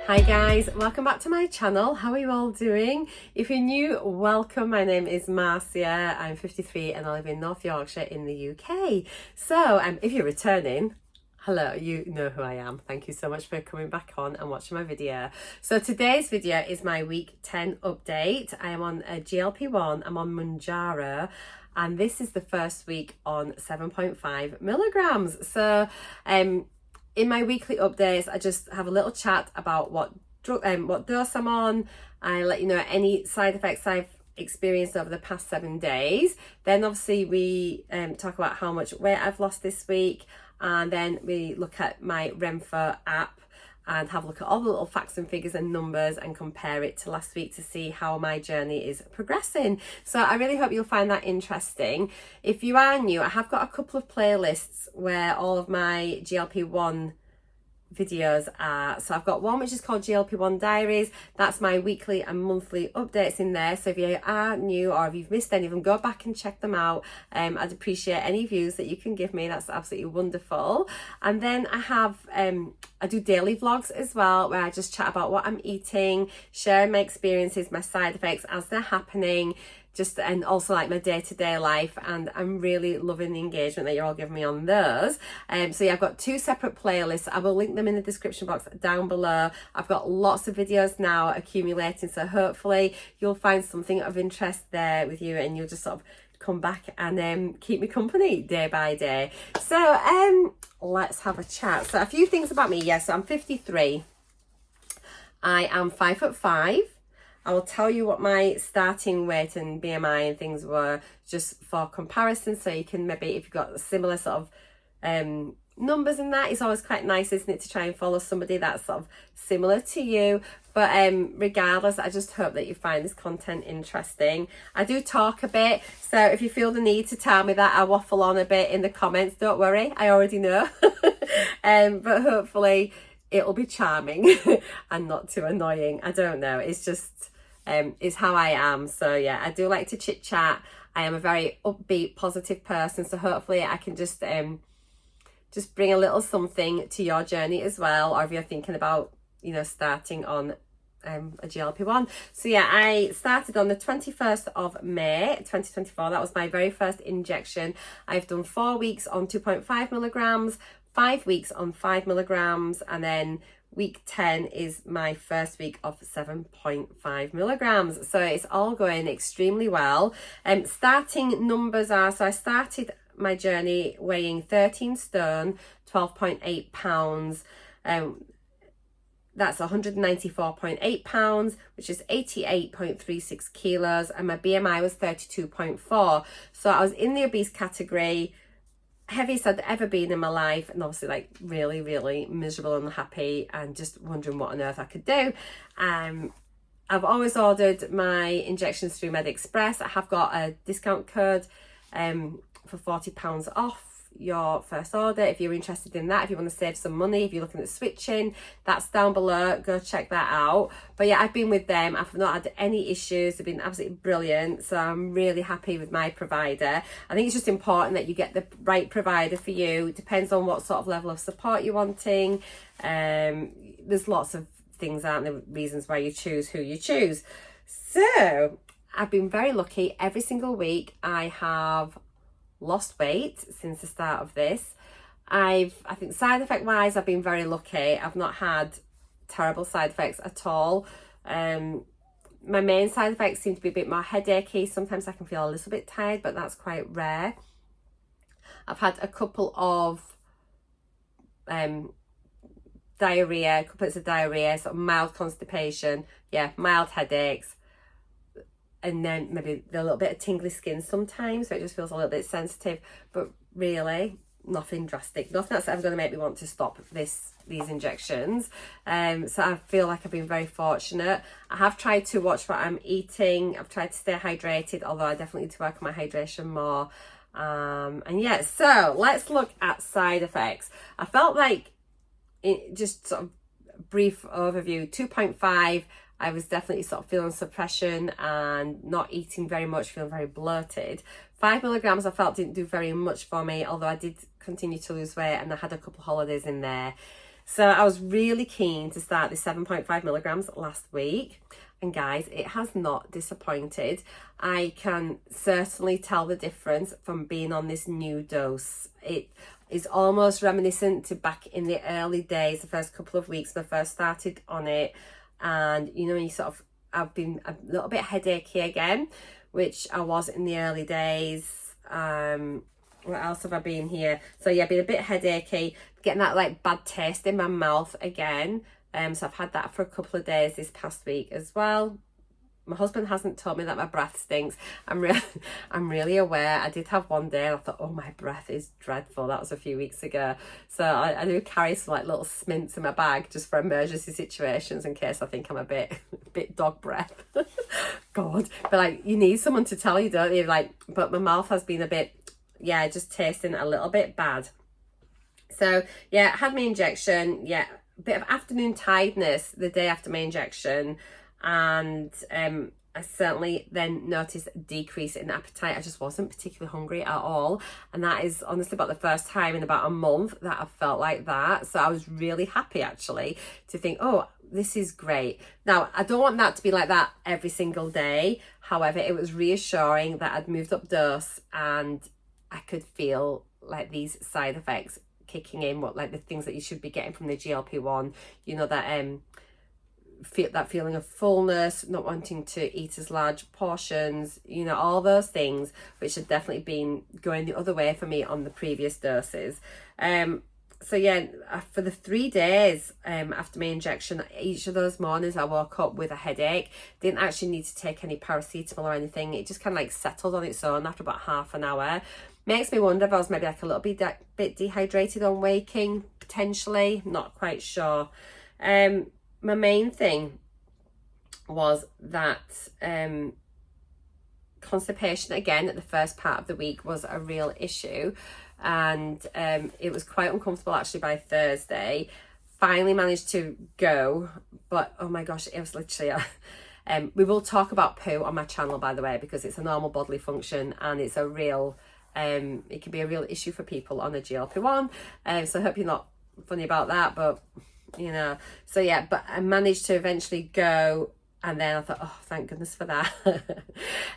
Hi guys, welcome back to my channel. How are you all doing? If you're new, welcome. My name is Marcia. I'm 53 and I live in North Yorkshire in the UK. So if you're returning, hello, you know who I am. Thank you so much for coming back on and watching my video. So today's video is my week 10 update. I am on a GLP-1, I'm on Mounjaro, and this is the first week on 7.5 milligrams. So in my weekly updates, I just have a little chat about what dose I'm on. I let you know any side effects I've experienced over the past 7 days. Then obviously we talk about how much weight I've lost this week, and then we look at my Renfo app and have a look at all the little facts and figures and numbers and compare it to last week to see how my journey is progressing. So I really hope you'll find that interesting. If you are new, I have got a couple of playlists where all of my GLP-1 videos are. So I've got one which is called GLP-1 Diaries. That's my weekly and monthly updates in there. So if you are new or if you've missed any of them, go back and check them out. I'd appreciate any views that you can give me. That's absolutely wonderful. And then I have I do daily vlogs as well, where I just chat about what I'm eating, sharing my experiences, my side effects as they're happening, and also like my day-to-day life, and I'm really loving the engagement that you're all giving me on those. So yeah, I've got two separate playlists. I will link them in the description box down below. I've got lots of videos now accumulating, so hopefully you'll find something of interest there with you and you'll just sort of come back and keep me company day by day. So let's have a chat. So a few things about me. Yes, so I'm 53. I am 5'5". I will tell you what my starting weight and BMI and things were just for comparison, so you can maybe, if you've got similar sort of numbers in that, it's always quite nice, isn't it, to try and follow somebody that's sort of similar to you. But regardless, I just hope that you find this content interesting. I do talk a bit, so if you feel the need to tell me that I waffle on a bit in the comments, don't worry, I already know. But hopefully it'll be charming and not too annoying. I don't know, it's just is how I am. So yeah, I do like to chit chat. I am a very upbeat, positive person, so hopefully I can just bring a little something to your journey as well, or if you're thinking about, you know, starting on a GLP-1. So yeah, I started on the 21st of May 2024. That was my very first injection. I've done 4 weeks on 2.5 milligrams, 5 weeks on 5 milligrams, and then week 10 is my first week of 7.5 milligrams. So it's all going extremely well. Starting numbers are, so I started my journey weighing 13 stone, 12.8 pounds. That's 194.8 pounds, which is 88.36 kilos. And my BMI was 32.4. So I was in the obese category, heaviest I'd ever been in my life, and obviously like really, really miserable and unhappy and just wondering what on earth I could do. I've always ordered my injections through MedExpress. I have got a discount code for £40 off your first order if you're interested in that. If you want to save some money, if you're looking at switching, that's down below, go check that out. But yeah, I've been with them, I've not had any issues, they've been absolutely brilliant, so I'm really happy with my provider. I think it's just important that you get the right provider for you. It depends on what sort of level of support you're wanting. There's lots of things, aren't there, reasons why you choose who you choose. So I've been very lucky. Every single week I have lost weight since the start of this. I think side effect wise, I've been very lucky. I've not had terrible side effects at all. My main side effects seem to be a bit more headachy. Sometimes I can feel a little bit tired, but that's quite rare. I've had a couple of diarrhea, couple of diarrhea, sort of mild constipation, yeah, mild headaches, and then maybe a little bit of tingly skin sometimes, so it just feels a little bit sensitive, but really nothing drastic, nothing that's ever going to make me want to stop these injections. So I feel like I've been very fortunate. I have tried to watch what I'm eating. I've tried to stay hydrated, although I definitely need to work on my hydration more. And yeah, so let's look at side effects. I felt like, just sort of brief overview, 2.5, I was definitely sort of feeling suppression and not eating very much, feeling very bloated. 5 milligrams I felt didn't do very much for me, although I did continue to lose weight and I had a couple of holidays in there. So I was really keen to start the 7.5 milligrams last week. And guys, it has not disappointed. I can certainly tell the difference from being on this new dose. It is almost reminiscent to back in the early days, the first couple of weeks when I first started on it. And, you know, I've been a little bit headachy again, which I was in the early days. What else have I been here? So yeah, been a bit headachy, getting that like bad taste in my mouth again. So I've had that for a couple of days this past week as well. My husband hasn't told me that my breath stinks. I'm really aware. I did have one day and I thought, oh, my breath is dreadful. That was a few weeks ago. So I do carry some like little smints in my bag just for emergency situations in case I think I'm a bit dog breath. God, but like you need someone to tell you, don't you? Like, but my mouth has been a bit, yeah, just tasting a little bit bad. So yeah, had my injection. Yeah, a bit of afternoon tiredness the day after my injection. And I certainly then noticed a decrease in appetite. I just wasn't particularly hungry at all, and that is honestly about the first time in about a month that I felt like that. So I was really happy actually to think, oh, this is great. Now I don't want that to be like that every single day. However, it was reassuring that I'd moved up dose and I could feel like these side effects kicking in, what like the things that you should be getting from the GLP-1, you know, that that feeling of fullness, not wanting to eat as large portions, you know, all those things which had definitely been going the other way for me on the previous doses. So yeah, for the 3 days after my injection, each of those mornings I woke up with a headache. Didn't actually need to take any paracetamol or anything. It just kind of like settled on its own after about half an hour. Makes me wonder if I was maybe like a little bit dehydrated on waking, potentially, not quite sure. My main thing was that constipation again at the first part of the week was a real issue, and it was quite uncomfortable actually by Thursday. Finally managed to go, but oh my gosh, it was literally we will talk about poo on my channel, by the way, because it's a normal bodily function and it's a real it can be a real issue for people on a GLP-1. So I hope you're not funny about that, but you know, so yeah, but I managed to eventually go, and then I thought, oh, thank goodness for that.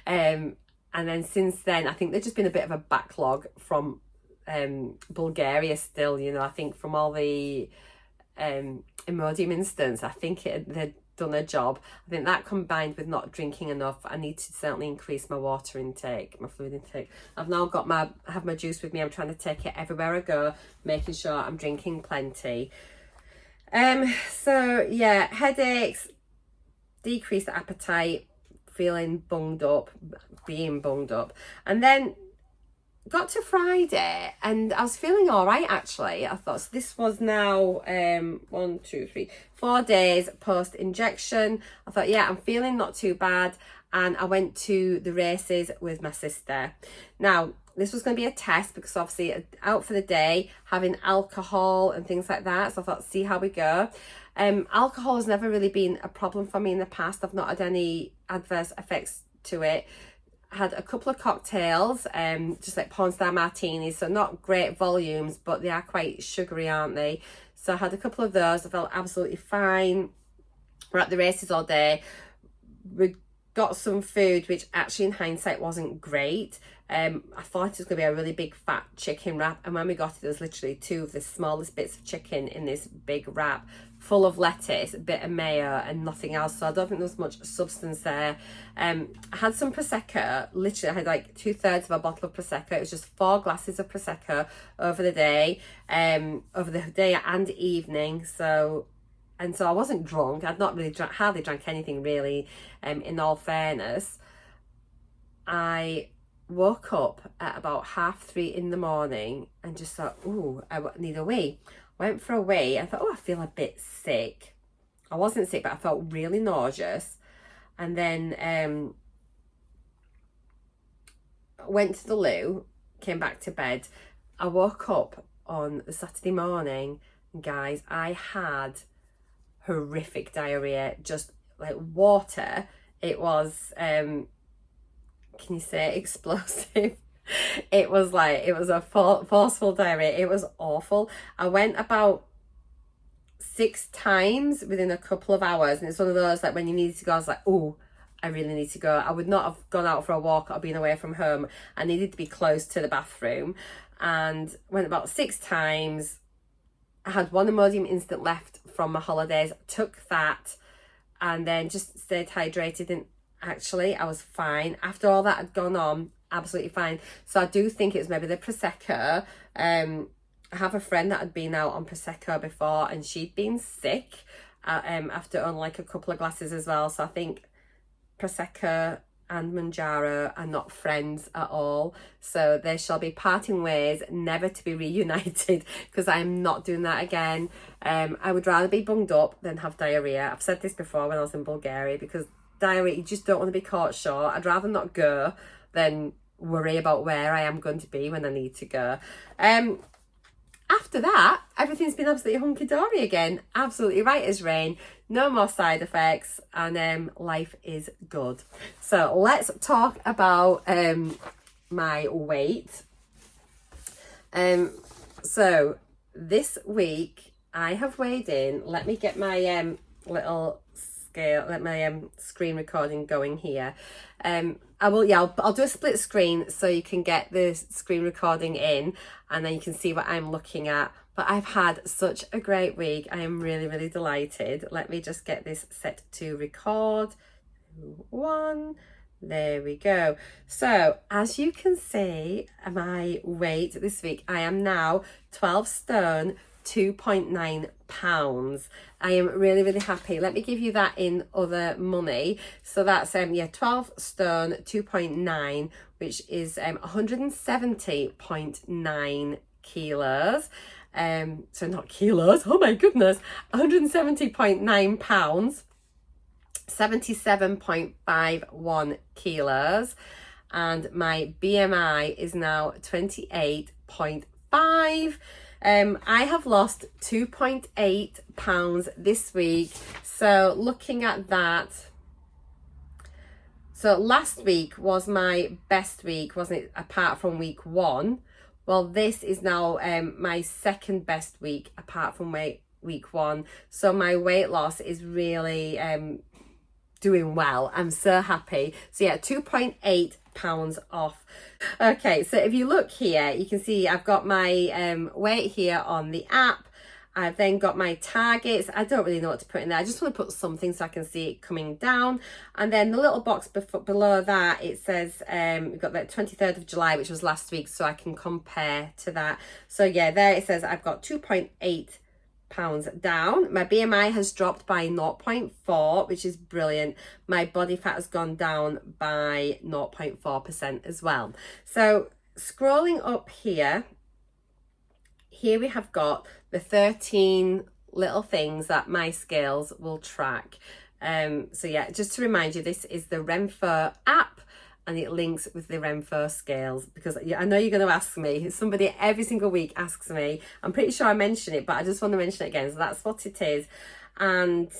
And then since then, I think there's just been a bit of a backlog from Bulgaria still, you know. I think from all the Imodium instance, I think they'd done a job. I think that combined with not drinking enough, I need to certainly increase my water intake, my fluid intake. I've now got I have my juice with me. I'm trying to take it everywhere I go, making sure I'm drinking plenty. So yeah, headaches, decreased appetite, feeling bunged up, being bunged up, and then got to Friday and I was feeling all right actually. I thought, so this was now 1, 2, 3, 4 days post injection. I thought, yeah, I'm feeling not too bad, and I went to the races with my sister. Now this was going to be a test because obviously out for the day, having alcohol and things like that. So I thought, see how we go. Alcohol has never really been a problem for me in the past. I've not had any adverse effects to it. I had a couple of cocktails, just like porn star martinis, so not great volumes, but they are quite sugary, aren't they? So I had a couple of those. I felt absolutely fine. We're at the races all day. We got some food, which actually in hindsight wasn't great. I thought it was going to be a really big fat chicken wrap, and when we got it, there was literally 2 of the smallest bits of chicken in this big wrap full of lettuce, a bit of mayo and nothing else. So I don't think there was much substance there. I had some prosecco. Literally I had like 2/3 of a bottle of prosecco. It was just 4 glasses of prosecco over the day and evening. So I wasn't drunk. I'd not really hardly drank anything really, in all fairness. I woke up at about 3:30 in the morning and just thought, ooh, I need a wee. Went for a wee. I thought, oh, I feel a bit sick. I wasn't sick, but I felt really nauseous. And then went to the loo, came back to bed. I woke up on the Saturday morning, and guys, I had horrific diarrhea, just like water. It was can you say explosive? It was a forceful diarrhea. It was awful. I went about 6 times within a couple of hours, and it's one of those like when you need to go, I was like, oh, I really need to go. I would not have gone out for a walk or been away from home. I needed to be close to the bathroom, and went about 6 times. I had one Imodium Instant left from my holidays, took that, and then just stayed hydrated, and actually I was fine. After all that had gone on, absolutely fine. So I do think it's maybe the Prosecco. I have a friend that had been out on Prosecco before, and she'd been sick after only like a couple of glasses as well. So I think Prosecco and Mounjaro are not friends at all. So they shall be parting ways, never to be reunited, because I'm not doing that again. I would rather be bunged up than have diarrhea. I've said this before when I was in Bulgaria, because diarrhea, you just don't want to be caught short. I'd rather not go than worry about where I am going to be when I need to go. After that, everything's been absolutely hunky-dory again. Absolutely right as rain. No more side effects, and life is good. So let's talk about my weight. So this week I have weighed in. Let me get my little scale, let my screen recording going here. I'll do a split screen so you can get the screen recording in, and then you can see what I'm looking at. But I've had such a great week. I am really, really delighted. Let me just get this set to record. 2, 1. There we go. So as you can see, my weight this week, I am now 12 stone 2.9 pounds. I am really, really happy. Let me give you that in other money. So that's 12 stone 2.9, which is 170.9 kilos. So not kilos, oh my goodness, 170.9 pounds, 77.51 kilos, and my BMI is now 28.5. I have lost 2.8 pounds this week. So looking at that, so last week was my best week, wasn't it, apart from week 1? Well, this is now my second best week apart from week 1. So my weight loss is really doing well. I'm so happy. So yeah, 2.8 pounds off. Okay, so if you look here, you can see I've got my weight here on the app. I've then got my targets. I don't really know what to put in there. I just want to put something so I can see it coming down. And then the little box below that, it says we've got the 23rd of July, which was last week, so I can compare to that. So yeah, there it says I've got 2.8 pounds down. My BMI has dropped by 0.4, which is brilliant. My body fat has gone down by 0.4% as well. So scrolling up here we have got the 13 little things that my scales will track. So yeah, just to remind you, this is the Renpho app, and it links with the Renpho scales, because I know you're going to ask me. Somebody every single week asks me. I'm pretty sure I mention it, but I just want to mention it again. So that's what it is. And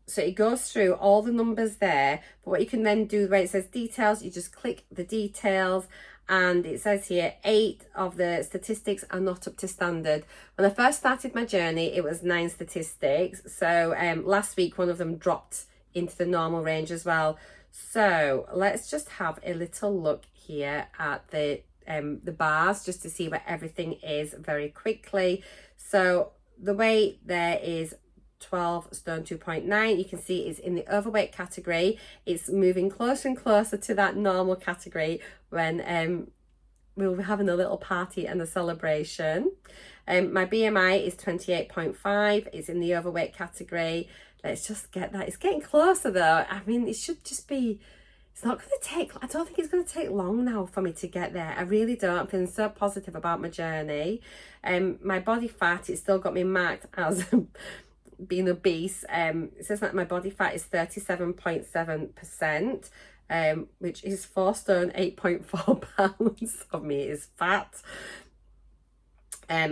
so it goes through all the numbers there. But what you can then do, where it says details, you just click the details. And it says here 8 of the statistics are not up to standard. When I first started my journey, it was 9 statistics. So last week, one of them dropped into the normal range as well. So let's just have a little look here at the bars, just to see where everything is very quickly. So the weight there is 12 stone 2.9. You can see it's in the overweight category. It's moving closer and closer to that normal category when we'll be having a little party and a celebration. My BMI is 28.5. It's in the overweight category. Let's just get that. It's getting closer though. I mean, it should just be, it's not going to take, I don't think it's going to take long now for me to get there. I really don't. I'm feeling so positive about my journey. My body fat, it's still got me marked as being obese. It says that my body fat is 37.7%, which is 4 stone 8.4 pounds of me is fat.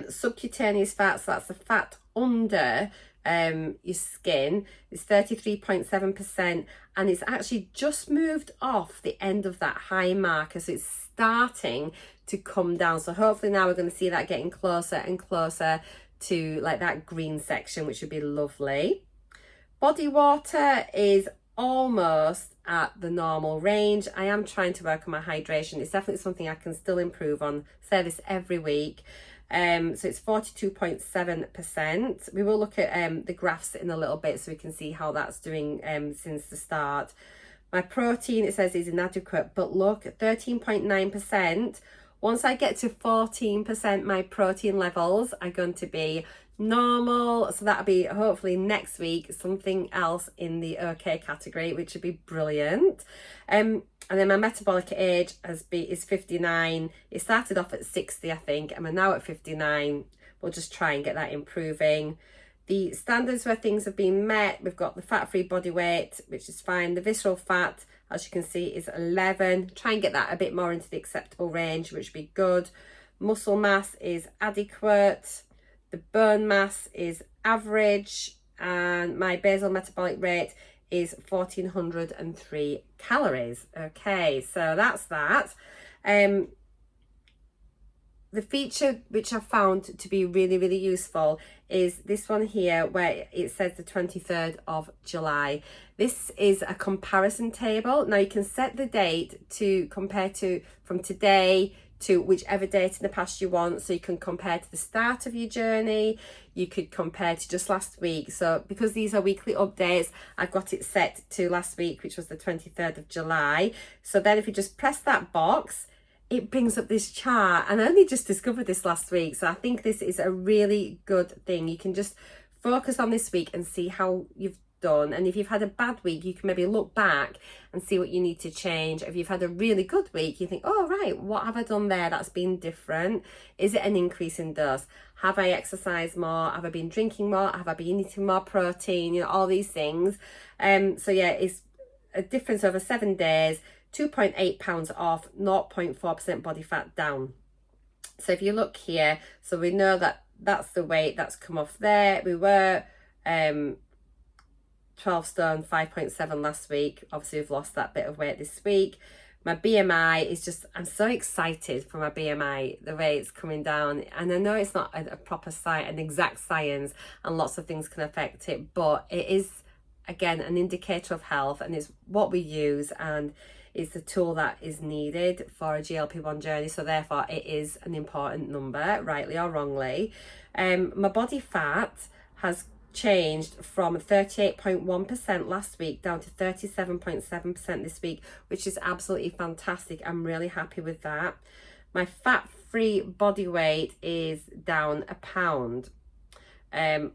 Subcutaneous fat, so that's the fat under your skin, is 33.7%, and it's actually just moved off the end of that high marker, so it's starting to come down. So hopefully now we're going to see that getting closer and closer to like that green section, which would be lovely. Body water is almost at the normal range. I am trying to work on my hydration. It's definitely something I can still improve on. Say this every week. So it's 42.7%. We will look at the graphs in a little bit so we can see how that's doing since the start. My protein, it says, is inadequate, but look, 13.9%. Once I get to 14%, my protein levels are going to be normal. So that'll be hopefully next week something else in the okay category, which would be brilliant. And then my metabolic age is 59. It started off at 60, I think, and we're now at 59. We'll just try and get that improving. The standards where things have been met, we've got the fat-free body weight, which is fine. The visceral fat, as you can see, is 11. Try and get that a bit more into the acceptable range, which would be good. Muscle mass is adequate. The bone mass is average. And my basal metabolic rate is 1403 calories. Okay, so that's that. The feature which I found to be really, really useful is this one here where it says the 23rd of July. This is a comparison table. Now you can set the date to compare to from today to whichever date in the past you want. So you can compare to the start of your journey. You could compare to just last week. So because these are weekly updates, I've got it set to last week, which was the 23rd of July. So then if you just press that box, it brings up this chart, and I only just discovered this last week, so I think this is a really good thing. You can just focus on this week and see how you've done, and if you've had a bad week, you can maybe look back and see what you need to change. If you've had a really good week, you think, oh right, what have I done there that's been different? Is it an increase in dose? Have I exercised more? Have I been drinking more? Have I been eating more protein? You know, all these things. So yeah, it's a difference over 7 days. 2.8 pounds off, 0.4% body fat down. So if you look here, so we know that that's the weight that's come off there. We were 12 stone 5.7 last week. Obviously we've lost that bit of weight this week. My BMI is just, I'm so excited for my BMI, the way it's coming down. And I know it's not a proper science, an exact science, and lots of things can affect it, but it is, again, an indicator of health, and it's what we use, and is the tool that is needed for a GLP-1 journey. So therefore it is an important number, rightly or wrongly. My body fat has changed from 38.1% last week down to 37.7% this week, which is absolutely fantastic. I'm really happy with that. My fat-free body weight is down a pound.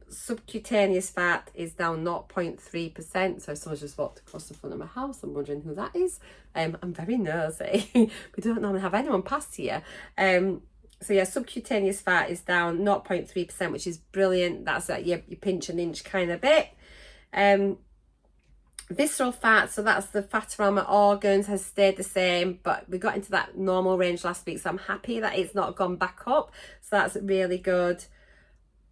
Subcutaneous fat is down 0.3%. So if someone's just walked across the front of my house, I'm wondering who that is. I'm very nosy. We don't normally have anyone past here. So yeah, subcutaneous fat is down 0.3%, which is brilliant. That's like your pinch and inch kind of bit. Visceral fat, so that's the fat around my organs, has stayed the same, but we got into that normal range last week, so I'm happy that it's not gone back up. So that's really good.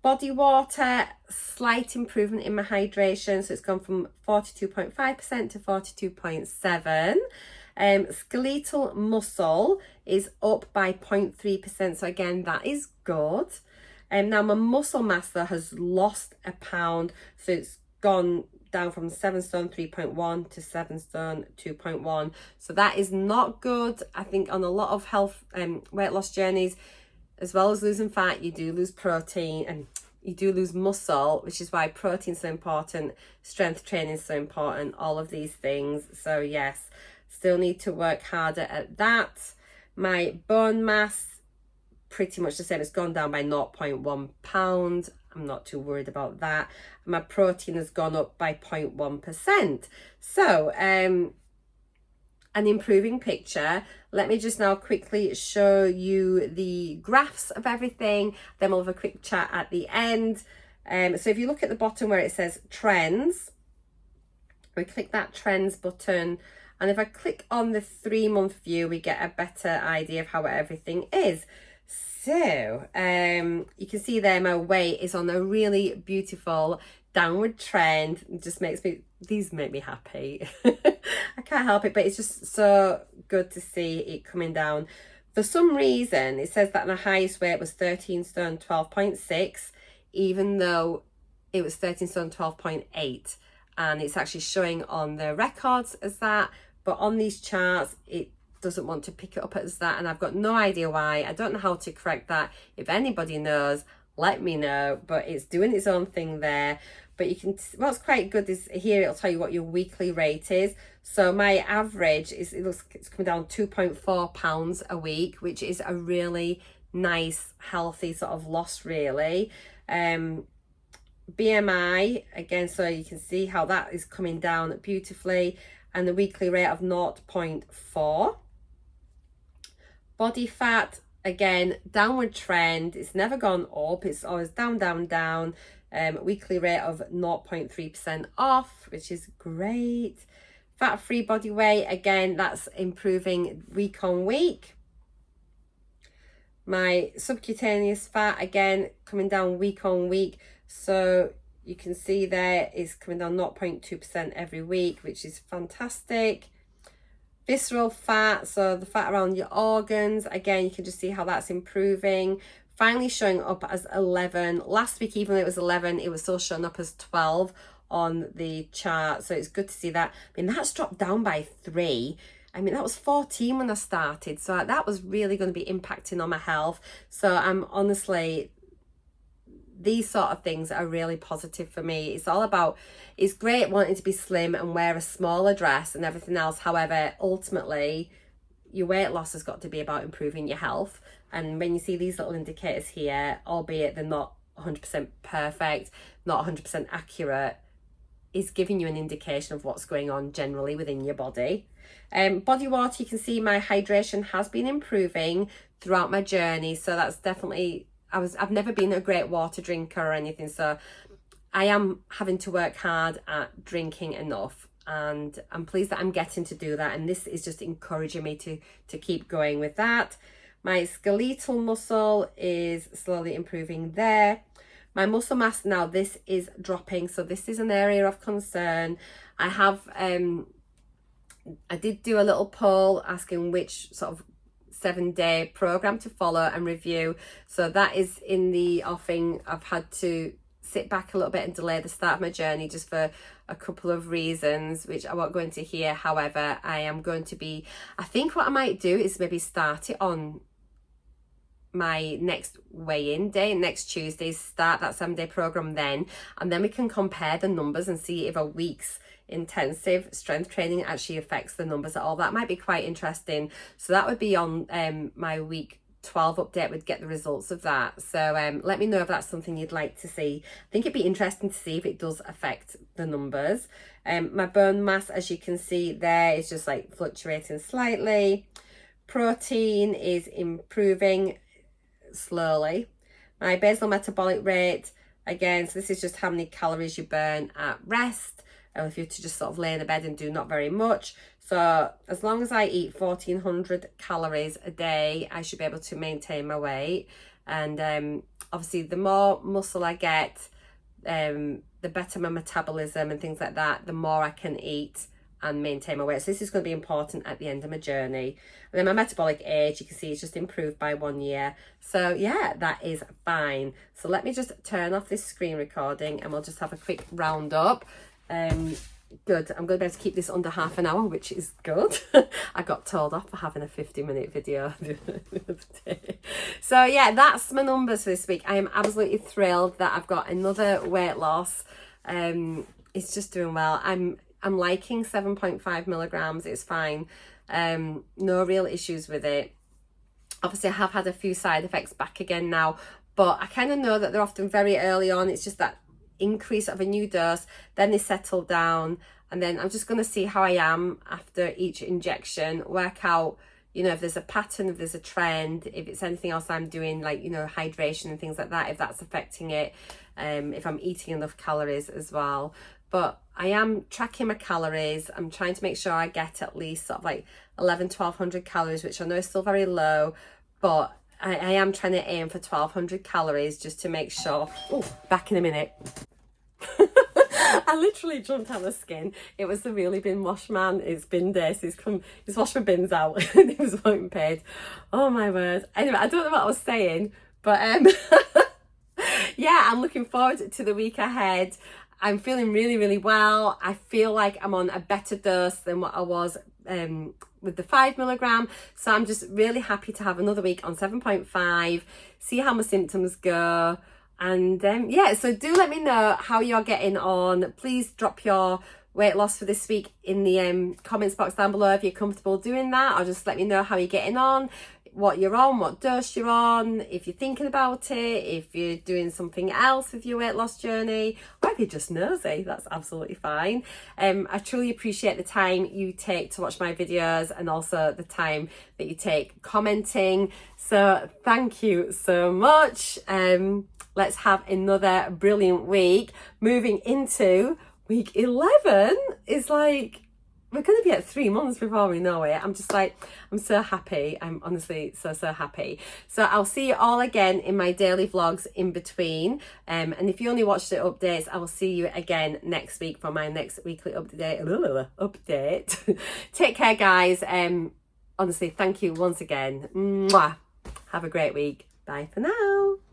Body water, slight improvement in my hydration, so it's gone from 42.5% to 42.7%. Skeletal muscle is up by 0.3%, so again, that is good. Now my muscle mass though has lost a pound, so it's gone down from 7 stone 3.1 to 7 stone 2.1. So that is not good. I think on a lot of health weight loss journeys, as well as losing fat, you do lose protein and you do lose muscle, which is why protein is so important, strength training is so important, all of these things. So yes, still need to work harder at that. My bone mass, pretty much the same. It's gone down by 0.1 pound. I'm not too worried about that. My protein has gone up by 0.1%. So an improving picture. Let me just now quickly show you the graphs of everything, then we'll have a quick chat at the end. So if you look at the bottom where it says trends, we click that trends button, and if I click on the 3-month view, we get a better idea of how everything is. So you can see there my weight is on a really beautiful downward trend. It just makes me, these make me happy. I can't help it, but it's just so good to see it coming down. For some reason, it says that my highest weight was 13 stone 12.6. even though it was 13 stone 12.8, and it's actually showing on the records as that, but on these charts it doesn't want to pick it up as that, and I've got no idea why. I don't know how to correct that. If anybody knows, let me know, but it's doing its own thing there. But you can, what's quite good is here it'll tell you what your weekly rate is. So my average is, it's coming down 2.4 pounds a week, which is a really nice healthy sort of loss really. BMI again, so you can see how that is coming down beautifully, and the weekly rate of 0.4. Body fat, again, downward trend. It's never gone up, it's always down, down, down. Weekly rate of 0.3% off, which is great. Fat-free body weight, again, that's improving week on week. My subcutaneous fat, again, coming down week on week. So you can see there is coming down 0.2% every week, which is fantastic. Visceral fat, so the fat around your organs, again, you can just see how that's improving. Finally showing up as 11. Last week, even though it was 11, it was still showing up as 12 on the chart. So it's good to see that. I mean, that's dropped down by 3. I mean, that was 14 when I started. So that was really going to be impacting on my health. So I'm honestly, these sort of things are really positive for me. It's all about, it's great wanting to be slim and wear a smaller dress and everything else. However, ultimately, your weight loss has got to be about improving your health. And when you see these little indicators here, albeit they're not 100% perfect, not 100% accurate, is giving you an indication of what's going on generally within your body. Body water, you can see my hydration has been improving throughout my journey. So that's definitely, I've never been a great water drinker or anything. So I am having to work hard at drinking enough, and I'm pleased that I'm getting to do that. And this is just encouraging me to keep going with that. My skeletal muscle is slowly improving there. My muscle mass now, this is dropping. So this is an area of concern. I have, I did do a little poll asking which sort of 7-day program to follow and review. So that is in the offing. I've had to sit back a little bit and delay the start of my journey just for a couple of reasons, which I won't go into here. However, I am going to be, I think what I might do is maybe start it on my next weigh-in day, next Tuesday, start that 7-day program then, and then we can compare the numbers and see if a week's intensive strength training actually affects the numbers at all. That might be quite interesting. So that would be on my week 12 update, would get the results of that. So let me know if that's something you'd like to see. I think it'd be interesting to see if it does affect the numbers. My bone mass, as you can see there, is just like fluctuating slightly. Protein is improving slowly. My basal metabolic rate, again, so this is just how many calories you burn at rest, or if you're to just sort of lay in the bed and do not very much. So as long as I eat 1400 calories a day, I should be able to maintain my weight. And obviously the more muscle I get, the better my metabolism and things like that, the more I can eat and maintain my weight. So this is going to be important at the end of my journey. And then my metabolic age, you can see it's just improved by 1 year. So yeah, that is fine. So let me just turn off this screen recording and we'll just have a quick roundup. Good, I'm going to be able to keep this under half an hour, which is good. I got told off for having a 50-minute video the other day. So yeah, that's my numbers for this week. I am absolutely thrilled that I've got another weight loss. It's just doing well. I'm liking 7.5 milligrams. It's fine. No real issues with it. Obviously, I have had a few side effects back again now, but I kind of know that they're often very early on. It's just that increase of a new dose, then they settle down, and then I'm just going to see how I am after each injection, work out, you know, if there's a pattern, if there's a trend, if it's anything else I'm doing, like, you know, hydration and things like that, if that's affecting it, if I'm eating enough calories as well. But I am tracking my calories. I'm trying to make sure I get at least sort of like 1200 calories, which I know is still very low, but I am trying to aim for 1200 calories just to make sure. Oh, back in a minute. I literally jumped out of the skin. It was the Wheelie Bin Wash Man. It's bin day, so he's washed my bins out and he was wanting paid. Oh my word. Anyway, I don't know what I was saying, but yeah, I'm looking forward to the week ahead. I'm feeling really, really well. I feel like I'm on a better dose than what I was with the 5 mg. So I'm just really happy to have another week on 7.5, see how my symptoms go. And yeah, so do let me know how you're getting on. Please drop your weight loss for this week in the comments box down below if you're comfortable doing that, or just let me know how you're getting on, what you're on, what dose you're on, if you're thinking about it, if you're doing something else with your weight loss journey, or if you're just nosy, that's absolutely fine. I truly appreciate the time you take to watch my videos, and also the time that you take commenting. So thank you so much. Let's have another brilliant week. Moving into week 11 is like, we're going to be at 3 months before we know it. I'm just like, I'm so happy. I'm honestly so happy. So I'll see you all again in my daily vlogs in between. And if you only watch the updates, I will see you again next week for my next weekly update. Take care, guys. Honestly, thank you once again. Mwah. Have a great week. Bye for now.